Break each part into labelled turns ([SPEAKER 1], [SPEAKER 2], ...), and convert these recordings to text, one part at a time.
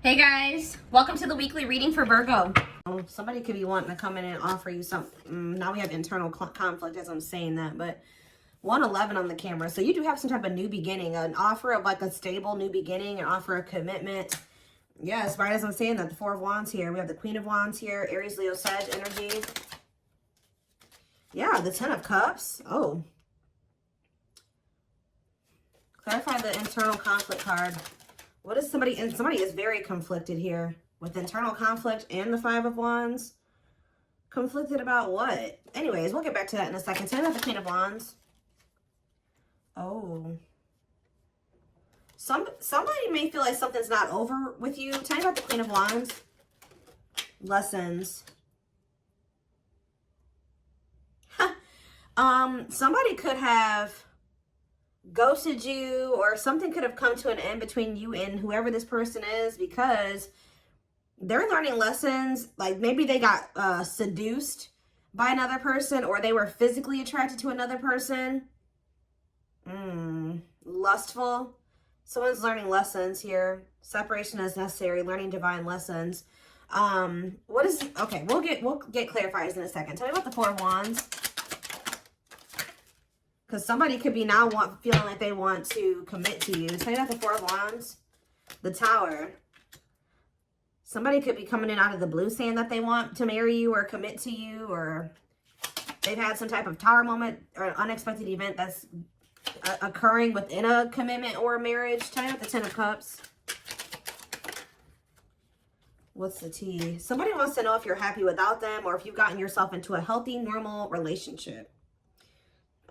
[SPEAKER 1] Hey guys, welcome to the weekly reading for Virgo. Somebody could be wanting to come in and offer you something. Now we have internal conflict as I'm saying that, but 111 on the camera. So you do have some type of new beginning, an offer of like a stable new beginning, an offer of commitment. Yes, right as I'm saying that, the Four of Wands here. We have the Queen of Wands here, Aries, Leo, Sag energy. Yeah, the Ten of Cups. Oh. Clarify the internal conflict card. What is somebody, and somebody is very conflicted here with internal conflict and the Five of Wands. Conflicted about what? Anyways, we'll get back to that in a second. Tell me about the Queen of Wands. Oh. Somebody may feel like something's not over with you. Tell me about the Queen of Wands. Lessons. Somebody could have ghosted you, or something could have come to an end between you and whoever this person is, because they're learning lessons. Like maybe they got seduced by another person, or they were physically attracted to another person. Lustful. Someone's learning lessons here. Separation is necessary. Learning divine lessons. What is, okay, we'll get clarifiers in a second. Tell me about the Four of Wands. Because somebody could be now feeling like they want to commit to you. Tell me about the Four of Wands. The Tower. Somebody could be coming in out of the blue saying that they want to marry you or commit to you, or they've had some type of tower moment or an unexpected event that's occurring within a commitment or a marriage. Tell me about the Ten of Cups. What's the tea? Somebody wants to know if you're happy without them, or if you've gotten yourself into a healthy, normal relationship.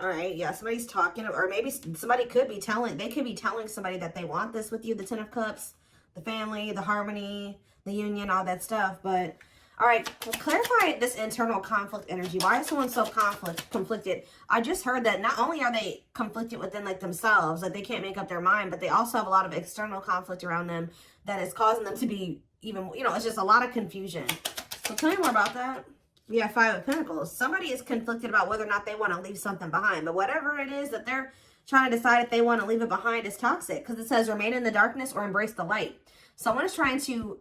[SPEAKER 1] All right, yeah, somebody's talking, or maybe somebody could be telling, they could be telling somebody that they want this with you, the Ten of Cups, the family, the harmony, the union, all that stuff. But, all right, clarify this internal conflict energy. Why is someone so conflicted? I just heard that not only are they conflicted within like themselves, like they can't make up their mind, but they also have a lot of external conflict around them that is causing them to be even, you know, it's just a lot of confusion. So tell me more about that. We have Five of Pentacles. Somebody is conflicted about whether or not they want to leave something behind. But whatever it is that they're trying to decide if they want to leave it behind is toxic. Because it says remain in the darkness or embrace the light. Someone is trying to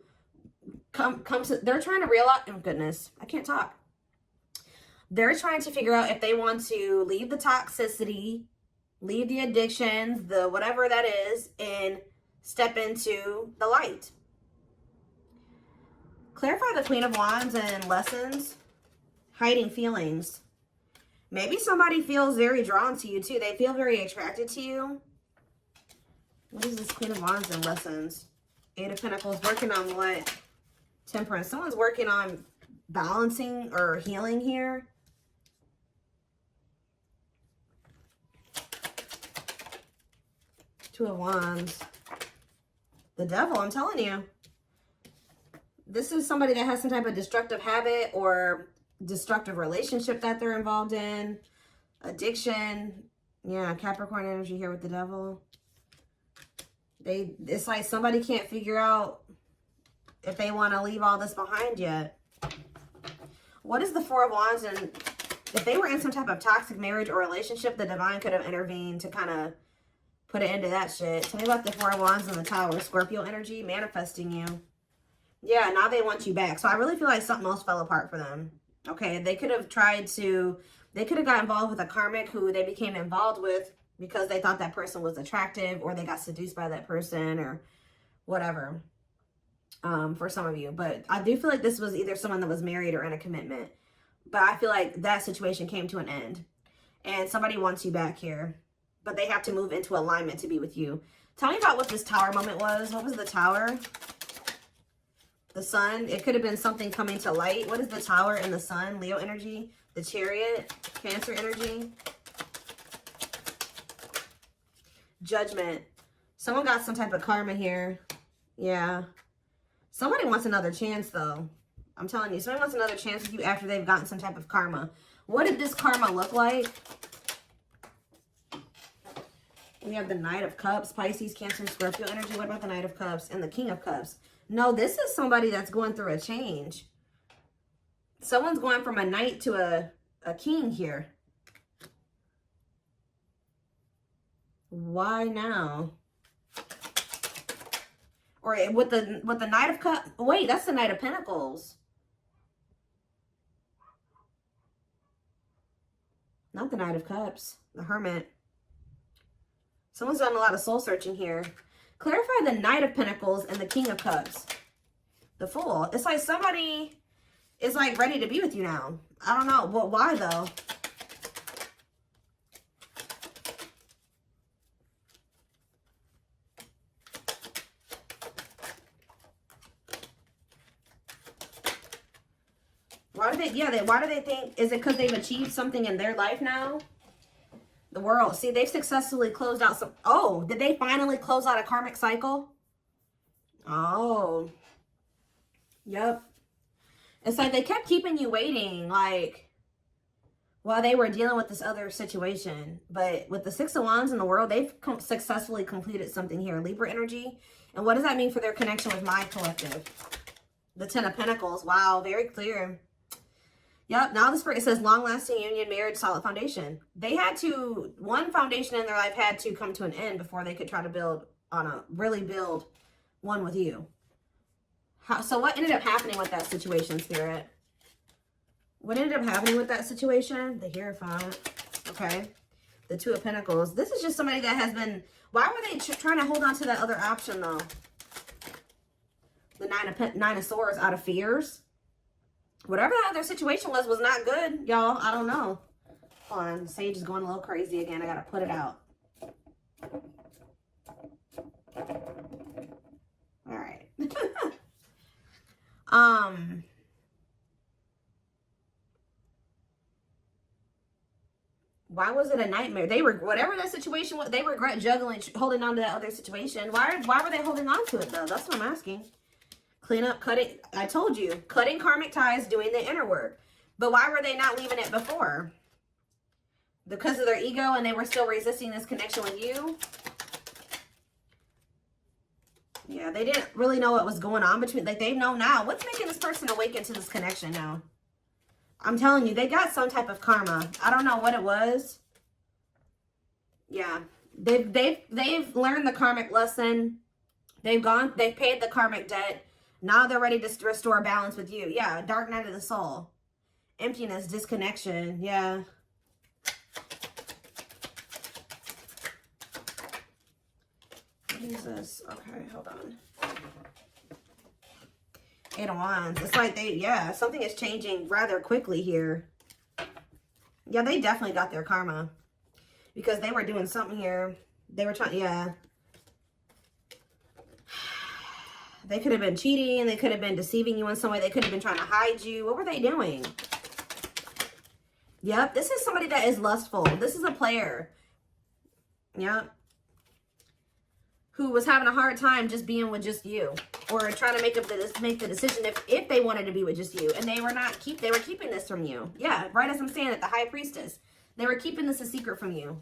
[SPEAKER 1] come to, they're trying to realize, oh goodness, I can't talk. They're trying to figure out if they want to leave the toxicity, leave the addictions, the whatever that is, and step into the light. Clarify the Queen of Wands and lessons. Hiding feelings. Maybe somebody feels very drawn to you too. They feel very attracted to you. What is this Queen of Wands and lessons? Eight of Pentacles. Working on what? Temperance. Someone's working on balancing or healing here. Two of Wands. The Devil, I'm telling you. This is somebody that has some type of destructive habit or destructive relationship that they're involved in. Addiction. Yeah, Capricorn energy here with the Devil. It's like somebody can't figure out if they want to leave all this behind yet. What is the Four of Wands? And if they were in some type of toxic marriage or relationship, the divine could have intervened to kind of put an end to that shit. Tell me about the Four of Wands and the Tower. Scorpio energy, manifesting you. Yeah, now they want you back. So I really feel like something else fell apart for them. Okay, they could have got involved with a karmic who they became involved with because they thought that person was attractive, or they got seduced by that person, or whatever, for some of you. But I do feel like this was either someone that was married or in a commitment. But I feel like that situation came to an end. And somebody wants you back here. But they have to move into alignment to be with you. Tell me about what this Tower moment was. What was the Tower? The Sun. It could have been something coming to light. What is the Tower and the Sun? Leo energy. The Chariot. Cancer energy. Judgment. Someone got some type of karma here. Yeah. Somebody wants another chance, though. I'm telling you. Somebody wants another chance with you after they've gotten some type of karma. What did this karma look like? We have the Knight of Cups. Pisces, Cancer, and Scorpio energy. What about the Knight of Cups and the King of Cups? No, this is somebody that's going through a change. Someone's going from a knight to a king here. Why now? Or with the Knight of Cups. Wait, that's the Knight of Pentacles. Not the Knight of Cups. The Hermit. Someone's done a lot of soul searching here. Clarify the Knight of Pentacles and the King of Cups. The Fool. It's like somebody is like ready to be with you now. I don't know. But why though? Why do why do they think, is it because they've achieved something in their life now? The World. See, they've successfully closed out some, oh, did they finally close out a karmic cycle? Oh. Yep. It's like they kept keeping you waiting, like, while they were dealing with this other situation. But with the Six of Wands in the World, they've successfully completed something here. Libra energy. And what does that mean for their connection with my collective? The Ten of Pentacles. Wow, very clear. Yep, now this it says long-lasting union, marriage, solid foundation. They had to, one foundation in their life had to come to an end before they could try to build really build one with you. So what ended up happening with that situation, Spirit? What ended up happening with that situation? The Hierophant. Okay. The Two of Pentacles. This is just somebody that has been, why were they trying to hold on to that other option though? The Nine of Swords, out of fears. Whatever that other situation was not good, y'all. I don't know. Hold on. Sage is going a little crazy again. I got to put it out. All right. Why was it a nightmare? They were, whatever that situation was, they regret juggling, holding on to that other situation. Why were they holding on to it though? That's what I'm asking. Clean up, cut it. I told you, cutting karmic ties, doing the inner work. But why were they not leaving it before? Because of their ego and they were still resisting this connection with you? Yeah, they didn't really know what was going on between, like they know now. What's making this person awaken to this connection now? I'm telling you, they got some type of karma. I don't know what it was. Yeah, they've learned the karmic lesson. They've paid the karmic debt. Now they're ready to restore balance with you. Yeah, dark night of the soul. Emptiness, disconnection. Yeah. What is this? Okay, hold on. Eight of Wands. It's like yeah, something is changing rather quickly here. Yeah, they definitely got their karma. Because they were doing something here. They were trying, yeah. They could have been cheating. They could have been deceiving you in some way. They could have been trying to hide you. What were they doing? Yep. This is somebody that is lustful. This is a player. Yep. Who was having a hard time just being with just you. Or trying to make the decision if they wanted to be with just you. And they were they were keeping this from you. Yeah. Right as I'm saying it, the High Priestess. They were keeping this a secret from you.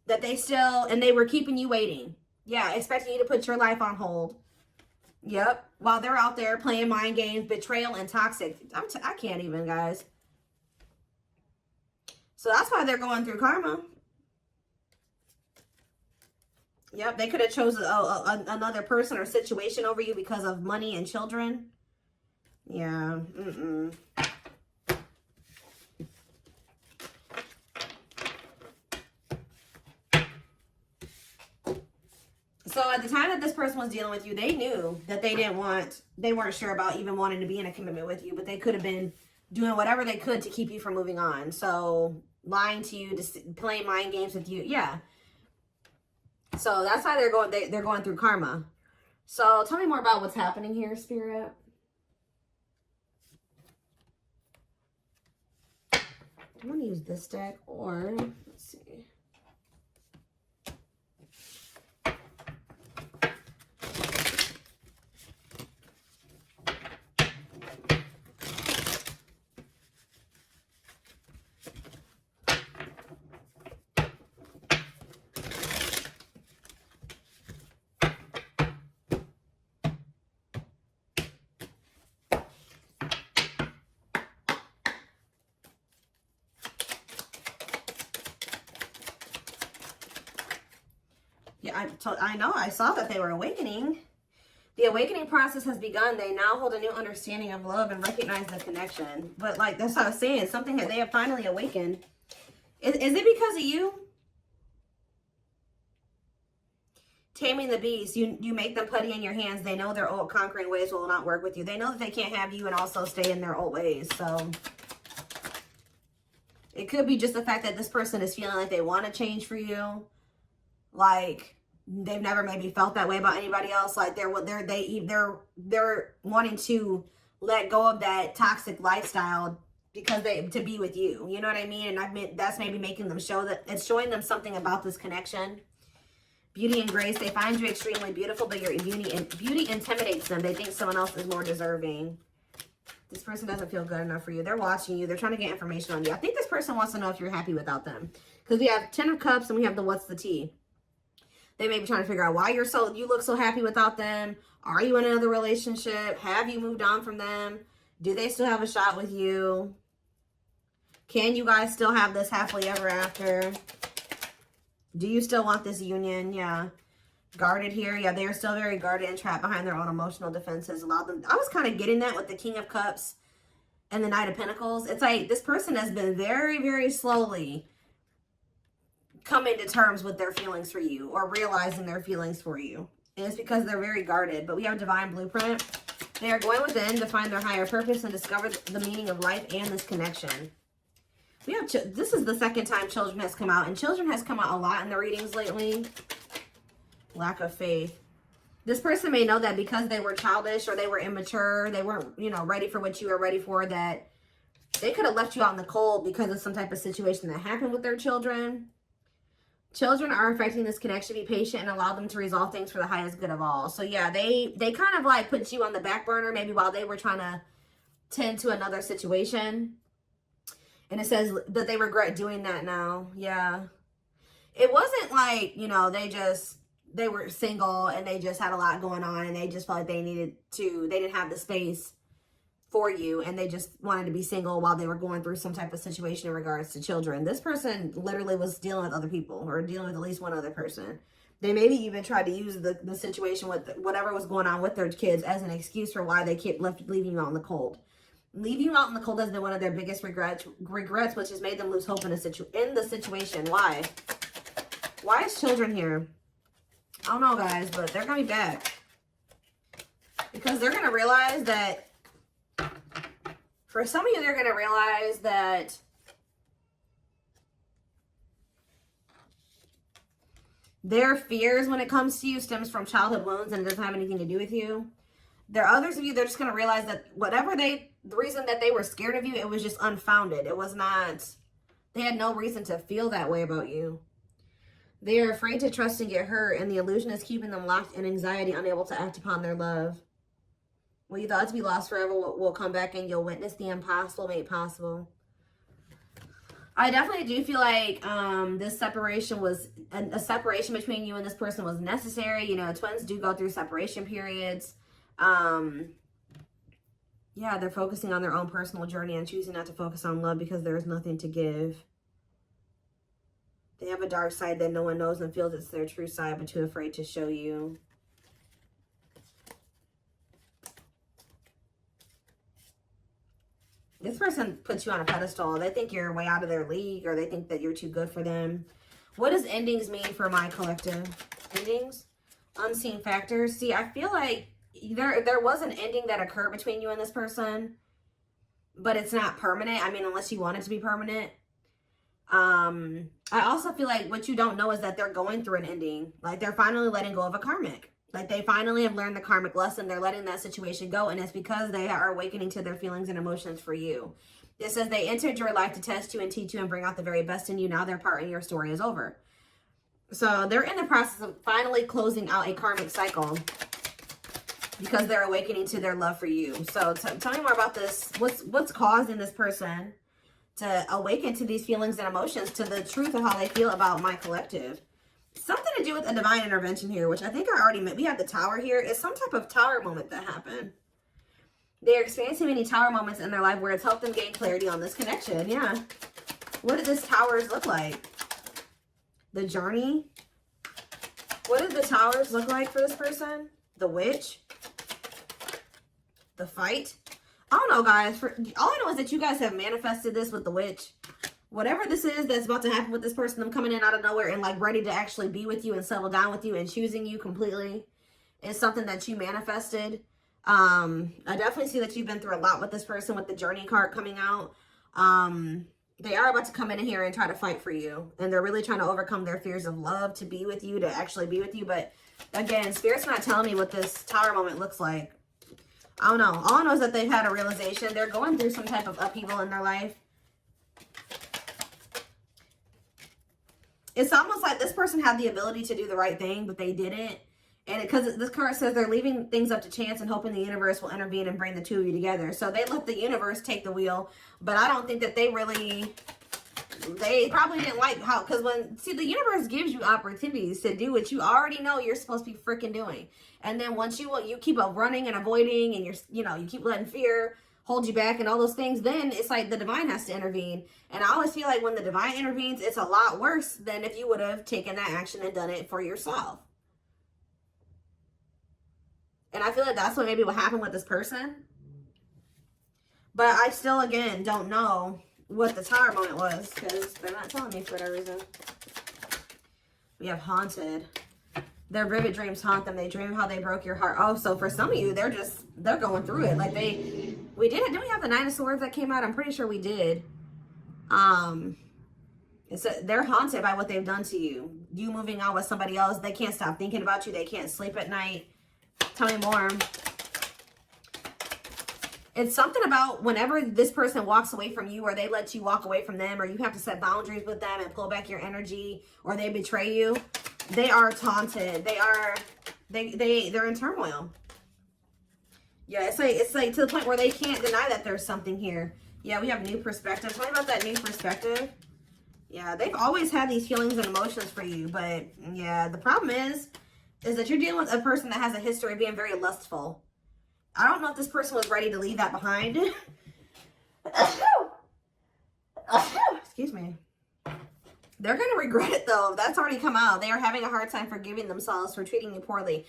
[SPEAKER 1] That they were keeping you waiting. Yeah. Expecting you to put your life on hold. Yep. While they're out there playing mind games, betrayal, and toxic. I can't even, guys. So that's why they're going through karma. Yep. They could have chosen another person or situation over you because of money and children. Yeah. So at the time that this person was dealing with you, they knew that they weren't sure about even wanting to be in a commitment with you, but they could have been doing whatever they could to keep you from moving on. So lying to you, playing mind games with you. Yeah. So that's why they're going through karma. So tell me more about what's happening here, Spirit. I'm going to use this deck or let's see. Yeah, I know. I saw that they were awakening. The awakening process has begun. They now hold a new understanding of love and recognize the connection. But like, that's what I was saying. Something that they have finally awakened. Is it because of you? Taming the beast. You make them putty in your hands. They know their old conquering ways will not work with you. They know that they can't have you and also stay in their old ways. So it could be just the fact that this person is feeling like they want to change for you. Like, they've never maybe felt that way about anybody else. Like they're wanting to let go of that toxic lifestyle because to be with you. You know what I mean? And that's maybe making them show that it's showing them something about this connection. Beauty and grace. They find you extremely beautiful, but your beauty intimidates them. They think someone else is more deserving. This person doesn't feel good enough for you. They're watching you. They're trying to get information on you. I think this person wants to know if you're happy without them. Because we have 10 of Cups and we have the what's the tea. They may be trying to figure out why you look so happy without them. Are you in another relationship? Have you moved on from them? Do they still have a shot with you? Can you guys still have this happily ever after? Do you still want this union? Yeah. Guarded here. Yeah, they're still very guarded and trapped behind their own emotional defenses. Allow them. I was kind of getting that with the King of Cups and the Knight of Pentacles. It's like this person has been very, very slowly coming to terms with their feelings for you or realizing their feelings for you. And it's because they're very guarded. But we have Divine Blueprint. They are going within to find their higher purpose and discover the meaning of life and this connection. We have, this is the second time Children has come out. And Children has come out a lot in the readings lately. Lack of faith. This person may know that because they were childish or they were immature, they weren't, you know, ready for what you were ready for, that they could have left you out in the cold because of some type of situation that happened with their children. Children are affecting this connection. Be patient and allow them to resolve things for the highest good of all. So yeah, they kind of like put you on the back burner maybe while they were trying to tend to another situation. And it says that they regret doing that now. Yeah. It wasn't like, you know, they were single and they just had a lot going on and they just felt like they didn't have the space for you and they just wanted to be single while they were going through some type of situation in regards to children. This person literally was dealing with other people or dealing with at least one other person. They maybe even tried to use the situation with whatever was going on with their kids as an excuse for why they kept leaving you out in the cold. Leaving you out in the cold has been one of their biggest regrets, which has made them lose hope in the situation. Why? Why is Children here? I don't know, guys, but they're going to be back. Because they're going to realize that, for some of you, they're going to realize that their fears when it comes to you stems from childhood wounds and it doesn't have anything to do with you. There are others of you, they're just going to realize that the reason that they were scared of you, it was just unfounded. It was not, they had no reason to feel that way about you. They are afraid to trust and get hurt, and the illusion is keeping them locked in anxiety, unable to act upon their love. What you thought to be lost forever will come back, and you'll witness the impossible made possible. I definitely do feel like this separation was, a separation between you and this person was necessary. You know, twins do go through separation periods. Yeah, they're focusing on their own personal journey and choosing not to focus on love because there is nothing to give. They have a dark side that no one knows and feels it's their true side, but too afraid to show you. This person puts you on a pedestal. They think you're way out of their league, or they think that you're too good for them. What does endings mean for my collective? Endings? Unseen factors. See, I feel like there was an ending that occurred between you and this person, but it's not permanent. I mean, unless you want it to be permanent. I also feel like what you don't know is that they're going through an ending. Like, they're finally letting go of a karmic. Like, they finally have learned the karmic lesson. They're letting that situation go, and it's because they are awakening to their feelings and emotions for you. It says they entered your life to test you and teach you and bring out the very best in you. Now their part in your story is over. So they're in the process of finally closing out a karmic cycle because they're awakening to their love for you. So tell me more about this. What's causing this person to awaken to these feelings and emotions, to the truth of how they feel about my collective? Something to do with a divine intervention here, which I think I already met. We have the Tower here. It's some type of Tower moment that happened. They're experiencing many Tower moments in their life where it's helped them gain clarity on this connection. Yeah. What did this Towers look like? The journey. What did the Towers look like for this person? the Witch, the Fight. I don't know, guys. All I know is that you guys have manifested this with the Witch. Whatever this is that's about to happen with this person, them coming in out of nowhere and like ready to actually be with you and settle down with you and choosing you completely, is something that you manifested. I definitely see that you've been through a lot with this person with the Journey card coming out. They are about to come in here and try to fight for you. And they're really trying to overcome their fears of love to be with you, to actually be with you. But again, Spirit's not telling me what this Tower moment looks like. I don't know. All I know is that they've had a realization. They're going through some type of upheaval in their life. It's almost like this person had the ability to do the right thing, but they didn't. And because this card says they're leaving things up to chance and hoping the universe will intervene and bring the two of you together. So they let the universe take the wheel. But I don't think that they probably didn't like how, because see, the universe gives you opportunities to do what you already know you're supposed to be freaking doing. And then once you keep running and avoiding, and you keep letting fear hold you back and all those things, then it's like the divine has to intervene. And I always feel like when the divine intervenes, it's a lot worse than if you would have taken that action and done it for yourself. And I feel like that's what maybe what happened with this person. But I still, again, don't know what the Tower moment was, because they're not telling me for whatever reason. We have Haunted. Their vivid dreams haunt them. They dream how they broke your heart. Oh, so for some of you, they're going through it. Like didn't we have the Nine of Swords that came out? I'm pretty sure we did. They're haunted by what they've done to you. You moving on with somebody else. They can't stop thinking about you. They can't sleep at night. Tell me more. It's something about whenever this person walks away from you, or they let you walk away from them, or you have to set boundaries with them and pull back your energy, or they betray you. They are taunted. They're in turmoil. Yeah, it's like to the point where they can't deny that there's something here. Yeah, we have new perspective. Tell me about that new perspective. Yeah, they've always had these feelings and emotions for you, but yeah, the problem is that you're dealing with a person that has a history of being very lustful. I don't know if this person was ready to leave that behind. Excuse me. They're going to regret it, though. That's already come out. They are having a hard time forgiving themselves for treating you poorly.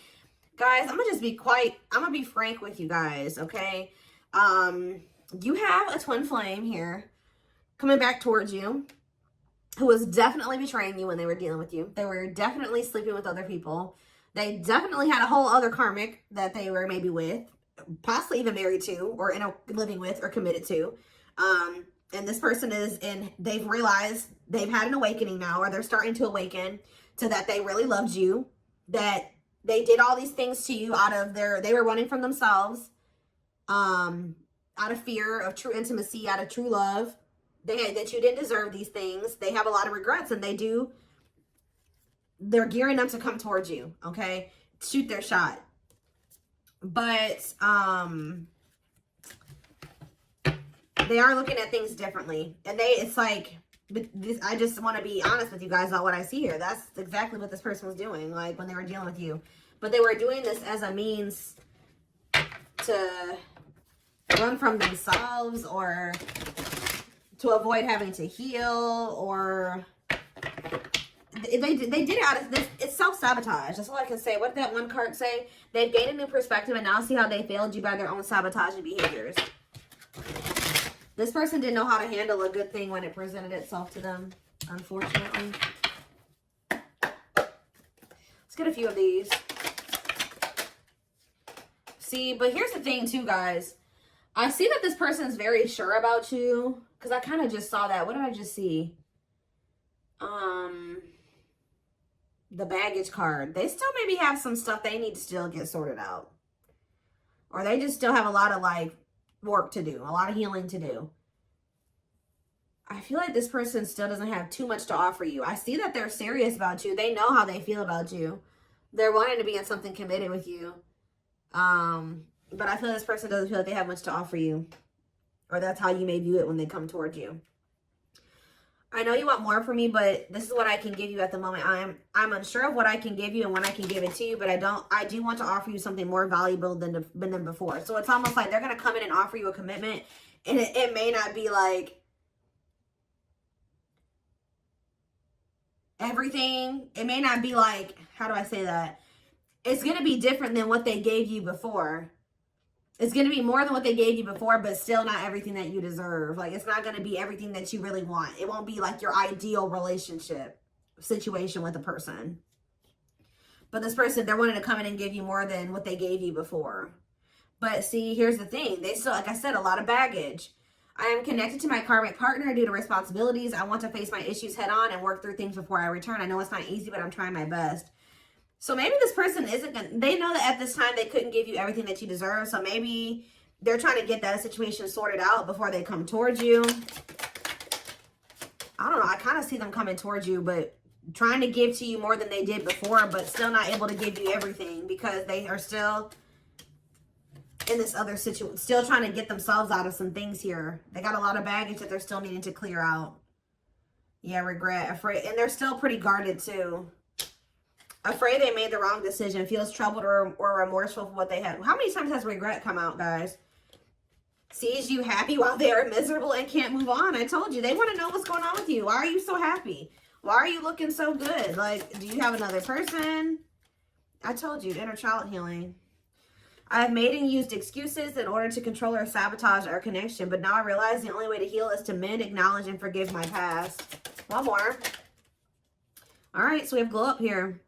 [SPEAKER 1] Guys, I'm going to just be I'm going to be frank with you guys, okay? You have a twin flame here coming back towards you who was definitely betraying you when they were dealing with you. They were definitely sleeping with other people. They definitely had a whole other karmic that they were maybe with, possibly even married to, or living with, or committed to. And this person they've realized they've had an awakening now, or they're starting to awaken to that they really loved you, that they did all these things to you they were running from themselves, out of fear of true intimacy, out of true love, that you didn't deserve these things. They have a lot of regrets, and they're gearing up to come towards you, okay? Shoot their shot. But, they are looking at things differently. And I just want to be honest with you guys about what I see here. That's exactly what this person was doing, like, when they were dealing with you. But they were doing this as a means to run from themselves, or to avoid having to heal, or they did it out of this. It's self-sabotage. That's all I can say. What did that one card say? They've gained a new perspective and now see how they failed you by their own sabotaging behaviors. This person didn't know how to handle a good thing when it presented itself to them, unfortunately. Let's get a few of these. See, but here's the thing too, guys. I see that this person is very sure about you, because I kind of just saw that. What did I just see? The baggage card. They still maybe have some stuff they need to still get sorted out. Or they just still have a lot of work to do, a lot of healing to do. I feel like this person still doesn't have too much to offer you. I see that they're serious about you. They know how they feel about you. They're wanting to be in something committed with you. But I feel like this person doesn't feel like they have much to offer you. Or that's how you may view it when they come towards you. I know you want more from me, but this is what I can give you at the moment. I'm unsure of what I can give you and when I can give it to you, but I do want to offer you something more valuable than before. So it's almost like they're going to come in and offer you a commitment, and it may not be like everything. It may not be like, how do I say that? it's going to be different than what they gave you before. It's going to be more than what they gave you before, but still not everything that you deserve. Like, it's not going to be everything that you really want. It won't be like your ideal relationship situation with a person. But this person, they're wanting to come in and give you more than what they gave you before. But see, here's the thing. They still, like I said, a lot of baggage. I am connected to my karmic partner due to responsibilities. I want to face my issues head on and work through things before I return. I know it's not easy, but I'm trying my best. So maybe this person isn't going to, they know that at this time they couldn't give you everything that you deserve. So maybe they're trying to get that situation sorted out before they come towards you. I don't know. I kind of see them coming towards you, but trying to give to you more than they did before, but still not able to give you everything because they are still in this other situation, still trying to get themselves out of some things here. They got a lot of baggage that they're still needing to clear out. Yeah, regret, afraid, and they're still pretty guarded too. Afraid they made the wrong decision, feels troubled or remorseful for what they had. How many times has regret come out, guys? Sees you happy while they are miserable and can't move on. I told you, they want to know what's going on with you. Why are you so happy? Why are you looking so good? Like, do you have another person? I told you, inner child healing. I've made and used excuses in order to control or sabotage our connection, but now I realize the only way to heal is to mend, acknowledge, and forgive my past. One more. All right, so we have glow up here.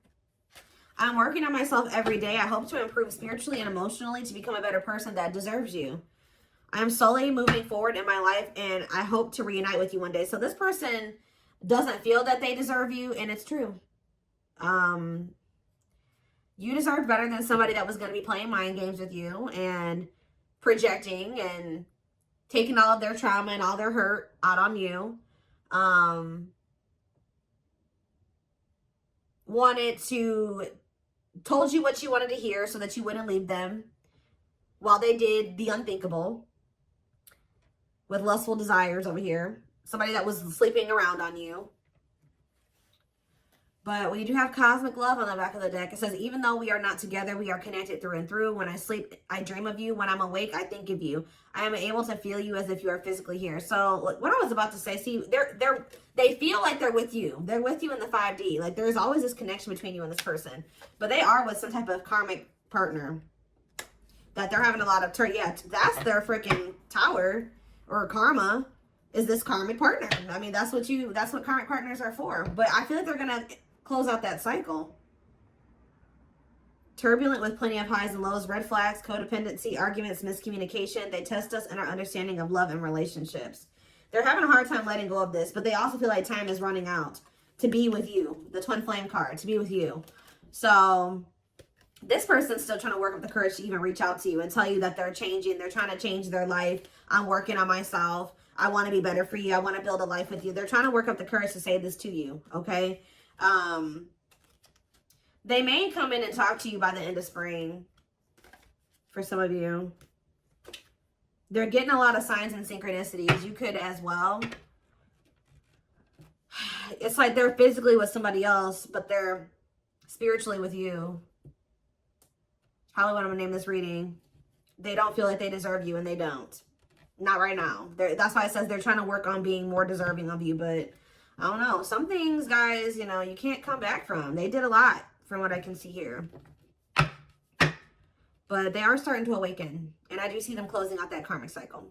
[SPEAKER 1] I'm working on myself every day. I hope to improve spiritually and emotionally to become a better person that deserves you. I am slowly moving forward in my life, and I hope to reunite with you one day. So this person doesn't feel that they deserve you, and it's true. You deserve better than somebody that was going to be playing mind games with you and projecting and taking all of their trauma and all their hurt out on you. Told you what you wanted to hear so that you wouldn't leave them while they did the unthinkable with lustful desires over here. Somebody that was sleeping around on you. But we do have cosmic love on the back of the deck. It says, even though we are not together, we are connected through and through. When I sleep, I dream of you. When I'm awake, I think of you. I am able to feel you as if you are physically here. So what I was about to say, see, they feel like they're with you. They're with you in the 5D. Like there's always this connection between you and this person. But they are with some type of karmic partner that they're having a lot of yeah, that's their freaking tower or karma is this karmic partner. I mean, that's what karmic partners are for. But I feel like they're going to close out that cycle. Turbulent with plenty of highs and lows, red flags, codependency, arguments, miscommunication. They test us in our understanding of love and relationships. They're having a hard time letting go of this, but they also feel like time is running out to be with you. The twin flame card, to be with you. So this person's still trying to work up the courage to even reach out to you and tell you that they're changing. They're trying to change their life. I'm working on myself. I want to be better for you. I want to build a life with you. They're trying to work up the courage to say this to you, okay? They may come in and talk to you by the end of spring for some of you. They're getting a lot of signs and synchronicities. You could as well. It's like they're physically with somebody else, but they're spiritually with you. How do I want to name this reading? They don't feel like they deserve you, and they don't. Not right now. That's why it says they're trying to work on being more deserving of you, but I don't know. Some things, guys, you know, you can't come back from. They did a lot from what I can see here. But they are starting to awaken. And I do see them closing out that karmic cycle.